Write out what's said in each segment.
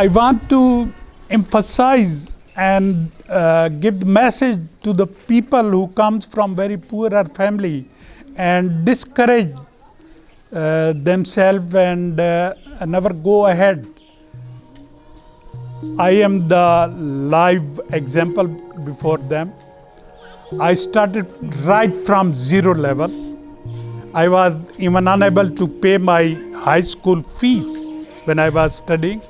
I want to emphasize and give the message to the people who comes from very poorer family and discourage themselves and never go ahead. I am the live example before them. I started right from zero level. I was even unable to pay my high school fees when I was studying.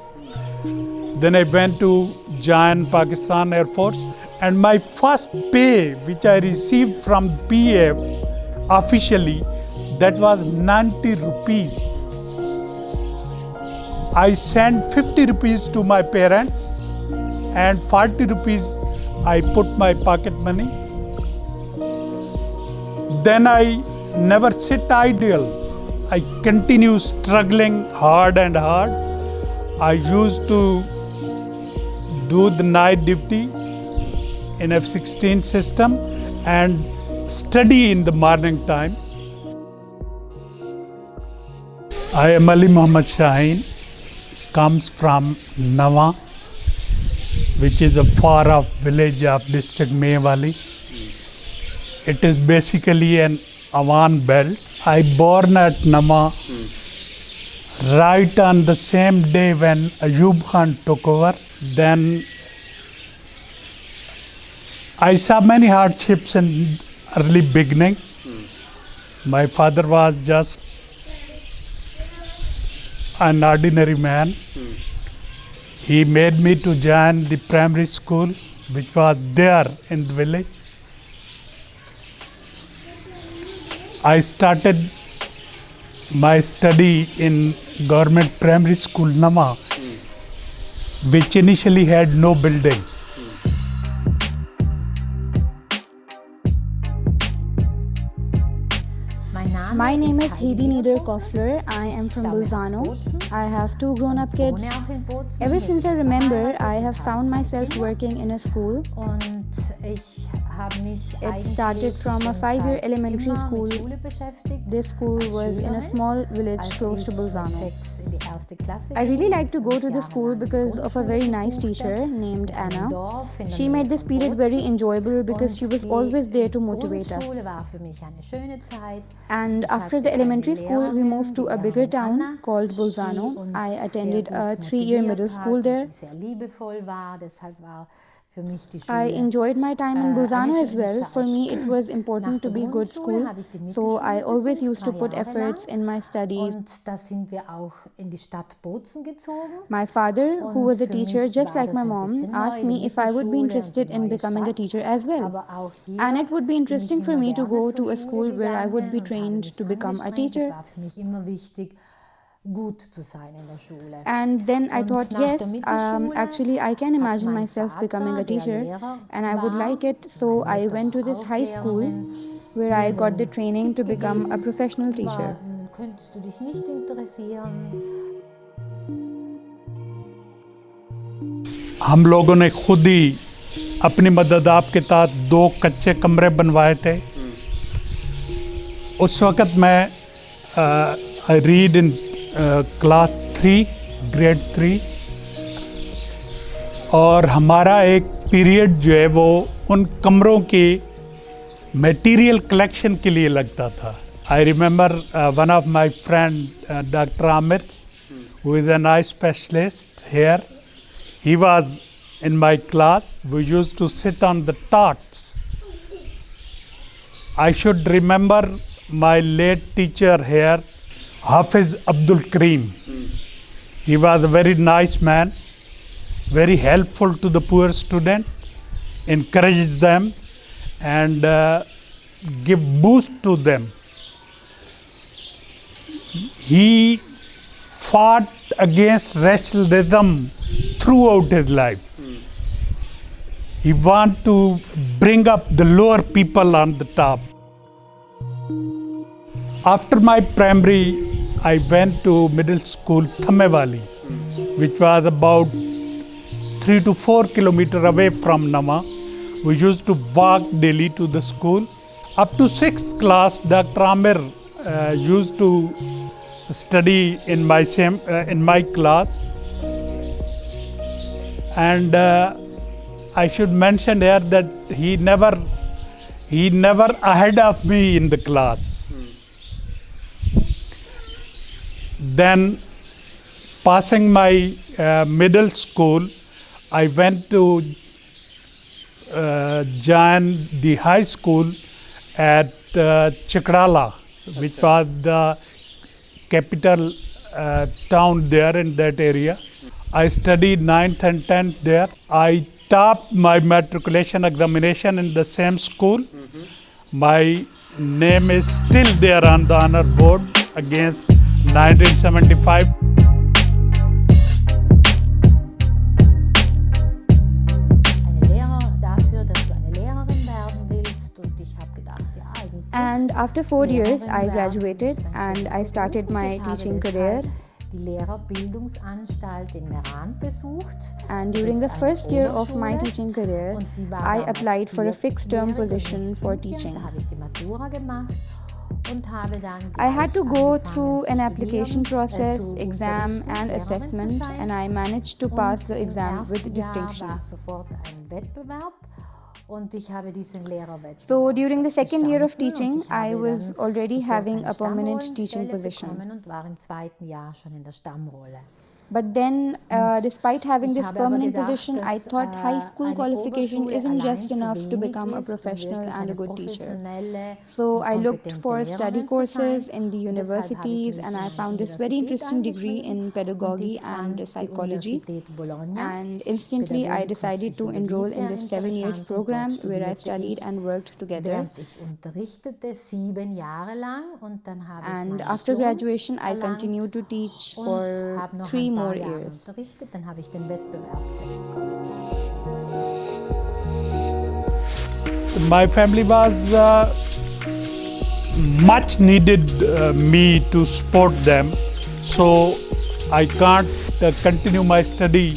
Then I went to join Pakistan Air Force, and my first pay which I received from PF officially, that was 90 rupees. I sent 50 rupees to my parents and 40 rupees I put my pocket money. Then I never sit idle. I continue struggling hard and hard. I used to do the night duty in F-16 system and study in the morning time. I am Ali Muhammad Shaheen, comes from Nawa, which is a far off village of district Mehwali. It is basically an Awan belt. I born at Nawa right on the same day when Ayub Khan took over. Then I saw many hardships in early beginning. My father was just an ordinary man. He made me to join the primary school which was there in the village. I started my study in government primary school Nama, which initially had no building. My name is Heidi Niederkoffler. I am from Bolzano. I have 2 grown-up kids. Ever since I remember, I have found myself working in a school. It started from a 5-year elementary school. This school was in a small village close to Bolzano. I really like to go to the school because of a very nice teacher named Anna. She made this period very enjoyable because she was always there to motivate us. And after the elementary school, we moved to a bigger town called Bolzano. I attended a 3-year middle school there. I enjoyed my time in Bolzano as well. For me, it was important to be good school, so I always used to put efforts in my studies. My father, who was a teacher just like my mom, asked me if I would be interested in becoming a teacher as well. And it would be interesting for me to go to a school where I would be trained to become a teacher. And then I thought, yes, actually I can imagine myself becoming a teacher and I would like it. So I went to this high school where I got the training to become a professional teacher. हम लोगों ने खुद ही अपनी मदद आपके तहत 2 कच्चे कमरे बनवाए थे. उस वक़्त मैं I read in class 3 grade 3 और हमारा एक पीरियड जो है वो उन कमरों के मटेरियल कलेक्शन के लिए लगता था. I remember one of my friend doctor Aamir who is an eye specialist here. He was in my class. We used to sit on the taats. I should remember my late teacher here, Hafiz Abdul Karim. He was a very nice man, very helpful to the poor student, encourages them and give boost to them. He fought against racialism throughout his life. He wanted to bring up the lower people on the top. After my primary, I went to middle school Thamewali, which was about 3 to 4 kilometers away from Nama. We used to walk daily to the school. Up to 6th class, Dr. Amir used to study in my class. And I should mention here that he never ahead of me in the class. Then, passing my middle school, I went to join the high school at Chikrala, which was the capital town there in that area. I studied 9th and 10th there. I topped my matriculation examination in the same school. My name is still there on the honor board against 1975. And after 4 years, I graduated and I started my teaching career. Die Lehrerbildungsanstalt in Meran besucht. And during the first year of my teaching career, I applied for a fixed-term position for teaching. Da habe ich die Matura gemacht und habe dann I had to go through an application process, exam and assessment, and I managed to pass the exam with distinction. War sofort ein Wettbewerb und ich habe diesen Lehrerwettbewerb. So during the second year of teaching, I was already having a permanent teaching position. Und war im zweiten Jahr schon in der Stammrolle. But then, despite having this permanent position, I thought high school qualification isn't just enough to become a professional and a good teacher. So I looked for study courses in the universities, and I found this very interesting degree in pedagogy and psychology. And instantly I decided to enroll in this 7 years program where I studied and worked together. Ich unterrichtete 7 Jahre lang und dann habe ich And mein after Diplom graduation, I erlangt continued to teach und for habe noch 3 ein more paar Jahre years. unterrichtet, dann habe ich den Wettbewerb bekommen. My family was much needed me to support them, so I can't continue my study.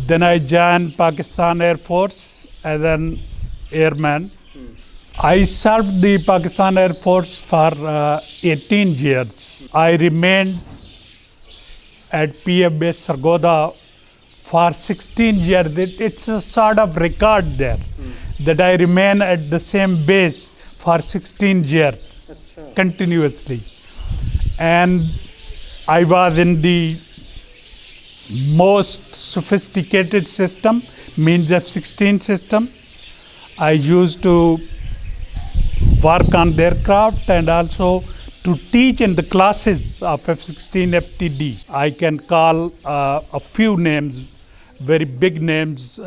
Then I joined Pakistan Air Force as an airman. I served the Pakistan Air Force for 18 years. I remained at PF base Sargodha for 16 years. It's a sort of record there that I remain at the same base for 16 years continuously. And I was in the most sophisticated system, means F-16 system. I used to work on the aircraft and also to teach in the classes of F-16 FTD. I can call a few names, very big names,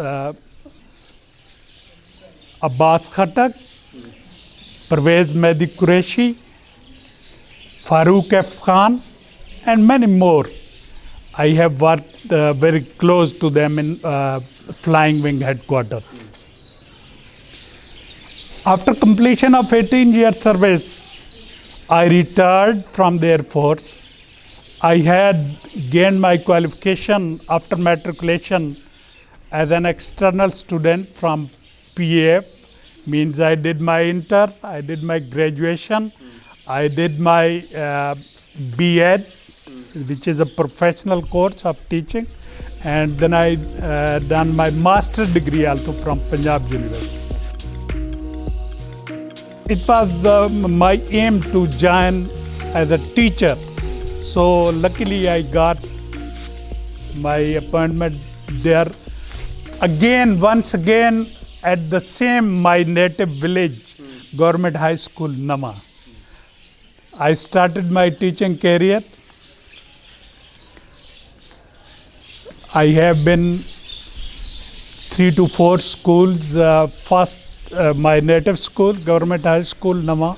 Abbas Khattak, Parvez Mehdi Qureshi, Farooq F. Khan, and many more. I have worked very close to them in Flying Wing headquarters. After completion of 18-year service, I retired from the Air Force. I had gained my qualification after matriculation as an external student from PAF, means I did my inter, I did my graduation, I did my B.Ed, which is a professional course of teaching, and then I done my master's degree also from Punjab University. It was my aim to join as a teacher. So luckily I got my appointment there once again at the same my native village, Government High School, Nama. I started my teaching career. I have been 3 to 4 schools. First, my native school, Government High School, Nama.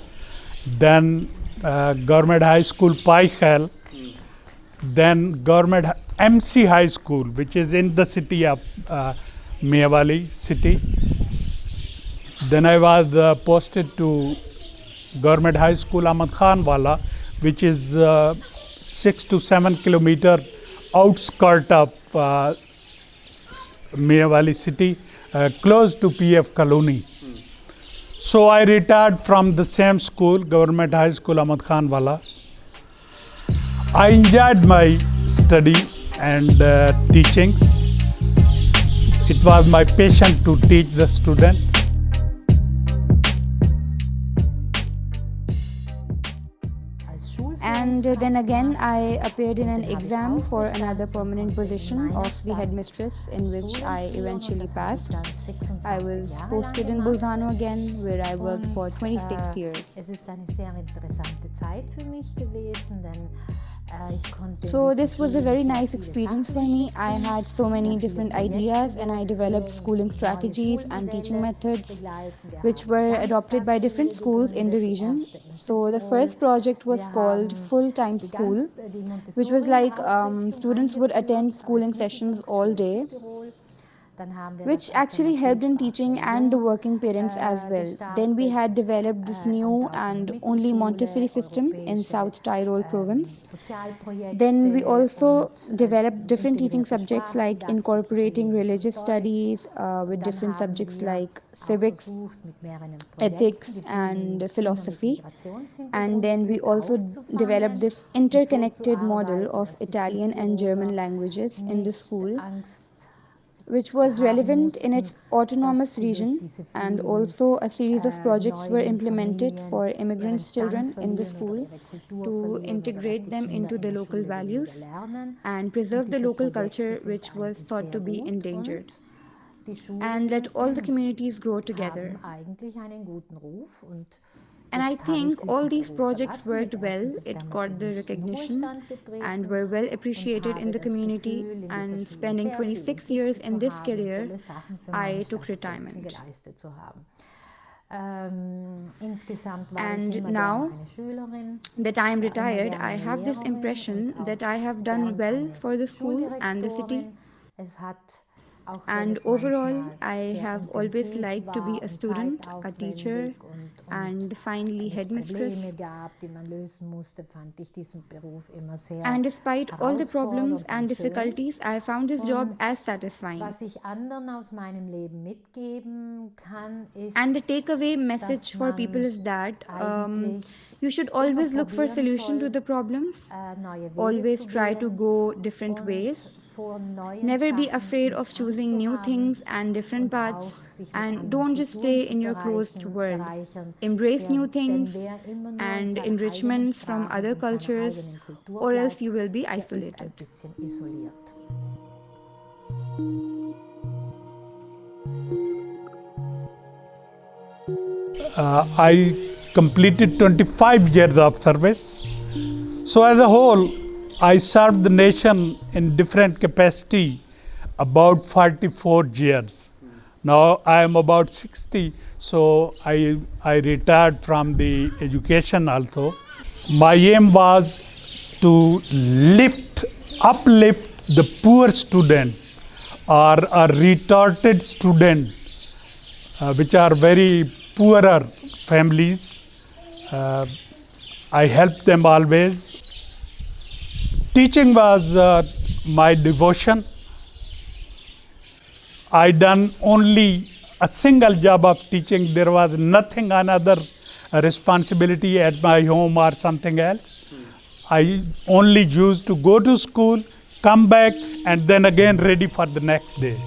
Then Government High School, Pai Khel. Then Government MC High School, which is in the city of Mehwali city. Then I was posted to Government High School Ahmad Khan Wala, which is 6 to 7 kilometer outskirt of Mehwali city, close to PF Colony. So I retired from the same school, Government High School Ahmad Khan Wala. I enjoyed my study and teachings. It was my passion to teach the student. And then again, I appeared in an exam for another permanent position of the headmistress, in which I eventually passed. I was posted in Bolzano again, where I worked for 26 years. Es ist eine sehr interessante Zeit für mich gewesen, denn ich konnte So this was a very nice experience for me. I had so many different ideas, and I developed schooling strategies and teaching methods which were adopted by different schools in the region. So the first project was called Full-Time School, which was like students would attend schooling sessions all day, which actually helped in teaching and the working parents as well. Then we had developed this new and only Montessori system in South Tyrol province. Then we also developed different teaching subjects like incorporating religious studies with different subjects like civics, ethics and philosophy. And then we also developed this interconnected model of Italian and German languages in the school, which was relevant in its autonomous region, and also a series of projects were implemented for immigrants' children in the school to integrate them into the local values and preserve the local culture, which was thought to be endangered, and let all the communities grow together. And I think all these projects worked well. It got the recognition and were well appreciated in the community. And spending 26 years in this career, I took retirement. And now that I am retired, I have this impression that I have done well for the school and the city. And overall, I have always liked to be a student, a teacher, and finally headmistress. And despite all the problems and difficulties, I found this job as satisfying. And the takeaway message for people is that you should always look for solution to the problems, always try to go different ways. Never be afraid of choosing new things and different paths, and don't just stay in your closed world. Embrace new things and enrichments from other cultures, or else you will be isolated. I completed 25 years of service. So as a whole, I served the nation in different capacity about 44 years. Now I am about 60, so I retired from the education also. My aim was to uplift the poor student or a retarded student, which are very poorer families. I helped them always. Teaching was my devotion. I done only a single job of teaching. There was nothing another responsibility at my home or something else. I only used to go to school, come back, and then again ready for the next day.